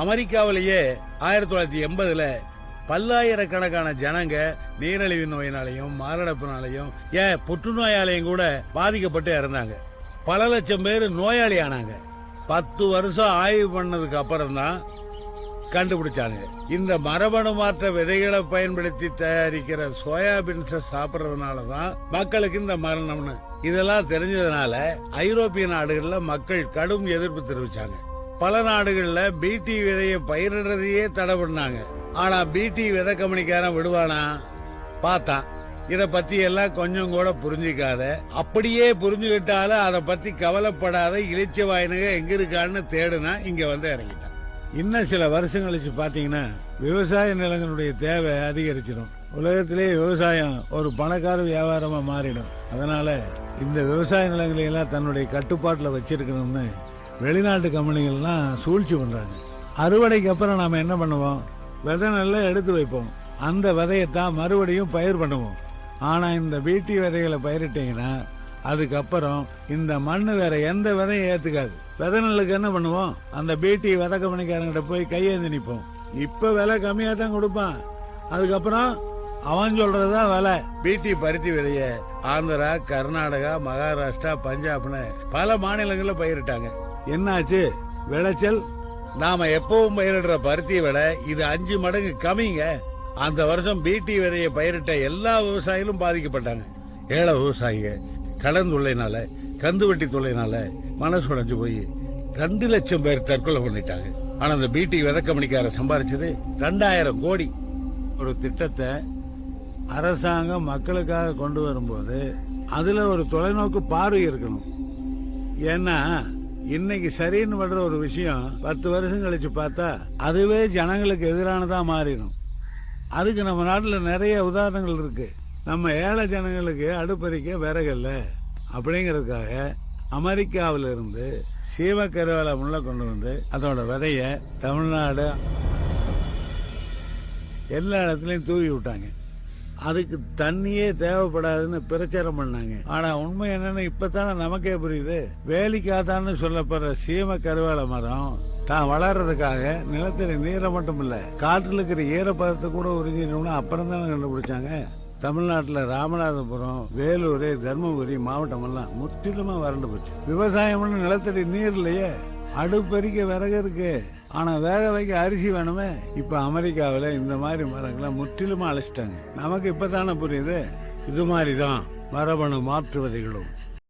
அமெரிக்காவிலேயே 1980ல பல்லாயிரக்கணக்கான ஜனங்க நீரிழிவு நோயினாலையும் மாரடைப்பினாலையும் புற்றுநோயாலையும் கூட பாதிக்கப்பட்டு இறந்தாங்க. பல லட்சம் பேர் நோயாளி ஆனாங்க. 10 வருஷம் ஆய்வு பண்ணதுக்கு அப்புறம் தான் கண்டுபிடிச்சாங்க. இந்த மரபணு மாற்ற விதைகளை பயன்படுத்தி தயாரிக்கிற சோயாபீன்ஸை சாப்பிட்றதுனாலதான் மக்களுக்கு இந்த மரணம்னு இதெல்லாம் தெரிஞ்சதுனால ஐரோப்பிய நாடுகள்ல மக்கள் கடும் எதிர்ப்பு தெரிவிச்சாங்க. பல நாடுகள்ல பிடி விதையை பயிரிடுறதையே தடை பண்ணாங்க. ஆனா பிடி விதை கம்பெனிக்காரன் விடுவானா? பார்த்தான். இத பத்தி எல்லாம் கொஞ்சம் கூட புரிஞ்சுக்காத, அப்படியே புரிஞ்சுக்கிட்டாலும் அதை பத்தி கவலைப்படாத இளிச்ச வாயினுங்க எங்க இருக்கான்னு தேடுனா இங்க வந்து இறங்கிட்டான். இன்னும் சில வருஷம் கழிச்சு பாத்தீங்கன்னா விவசாய நிலங்களுடைய தேவை அதிகரிச்சிடும். உலகத்திலே விவசாயம் ஒரு பணக்கார வியாபாரமா மாறிடும். அதனால இந்த விவசாய நிலங்களை எல்லாம் தன்னுடைய கட்டுப்பாட்டுல வச்சிருக்கணும்னு வெளிநாட்டு கம்பெனிகள்லாம் சூழ்ச்சி பண்றாங்க. அறுவடைக்கு அப்புறம் நாம என்ன பண்ணுவோம்? விதை நல்லா எடுத்து வைப்போம். அந்த விதையத்தான் மறுபடியும் பயிர் பண்ணுவோம். ஆனா இந்த பிடி விதைகளை பயிரிட்டீங்கன்னா அதுக்கப்புறம் இந்த மண்ணு வேற எந்த விதையும் ஏத்துக்காது. விதை நெல்லுக்கு என்ன பண்ணுவோம்? அந்த பிடி விதை கம்பெனிக்காரங்கிட்ட போய் கையேந்தி நிற்போம். இப்ப விலை கம்மியா தான் கொடுப்பான். அதுக்கப்புறம் அவன் சொல்றதுதான் விலை. பிடி பருத்தி விதைய ஆந்திரா, கர்நாடகா, மகாராஷ்டிரா, பஞ்சாப்னு பல மாநிலங்கள்ல பயிரிட்டாங்க. என்னாச்சு? விளைச்சல் நாம எப்பவும் பயிரிடுற பருத்தி விட இது 5 மடங்கு கம்மிங்க. அந்த வருஷம் பிடி விதையை பயிரிட்ட எல்லா விவசாயிகளும் பாதிக்கப்பட்டாங்க. ஏழை விவசாயிங்க கடன் தொல்லைனால, கந்து வட்டி தொல்லைனால மனசு உடைஞ்சு போய் 2 லட்சம் பேர் தற்கொலை பண்ணிட்டாங்க. ஆனா அந்த பிடி விதை கம்பெனிக்கார சம்பாதிச்சது 2000 கோடி. ஒரு திட்டத்தை அரசாங்கம் மக்களுக்காக கொண்டு வரும்போது அதுல ஒரு தொலைநோக்கு பார்வை இருக்கணும். ஏன்னா இன்னைக்கு சரின்னு பண்ற ஒரு விஷயம் 10 வருஷம் கழிச்சு பார்த்தா அதுவே ஜனங்களுக்கு எதிரானதா மாறிடும். அதுக்கு நம்ம நாட்டில் நிறைய உதாரணங்கள் இருக்கு. நம்ம ஏழை ஜனங்களுக்கு அடுப்பறிக்க விறகல்ல அப்படிங்கறதுக்காக அமெரிக்காவில இருந்து சீமக்கருவேல முள்ள கொண்டு வந்து அதோட விதைய தமிழ்நாடு எல்லா இடத்துலயும் தூவி விட்டாங்க. அதுக்கு தண்ணியே தேவைப்படாதுன்னு பிரச்சாரம் பண்ணாங்க. ஆனா உண்மை என்னன்னு இப்பதானே நமக்கே புரியுது. வேலிக்காதான்னு சொல்லப்படுற சீம கருவேல மரம் தான் வளர்றதுக்காக நிலத்தடி நீரை மட்டும் இல்ல காற்றுல இருக்கிற ஈரப்பதத்தை கூட உறிஞ்சிடணும்னு அப்புறம் தானே கண்டுபிடிச்சாங்க. தமிழ்நாட்டுல ராமநாதபுரம், வேலூர், தர்மபுரி மாவட்டம் எல்லாம் முற்றிலுமா வறண்டு போச்சு. விவசாயம்னு நிலத்தடி நீர் இல்லையே. அடுப்பறிக்க விறகு இருக்கு, ஆனா வேக வைக்க அரிசி வேணுமே. இப்ப அமெரிக்காவில இந்த மாதிரி மரங்களை முற்றிலுமா அழைச்சிட்டாங்க. நமக்கு இப்பதானே புரியுது. இது மாதிரிதான் மரபணு மாற்று விதைகளும்.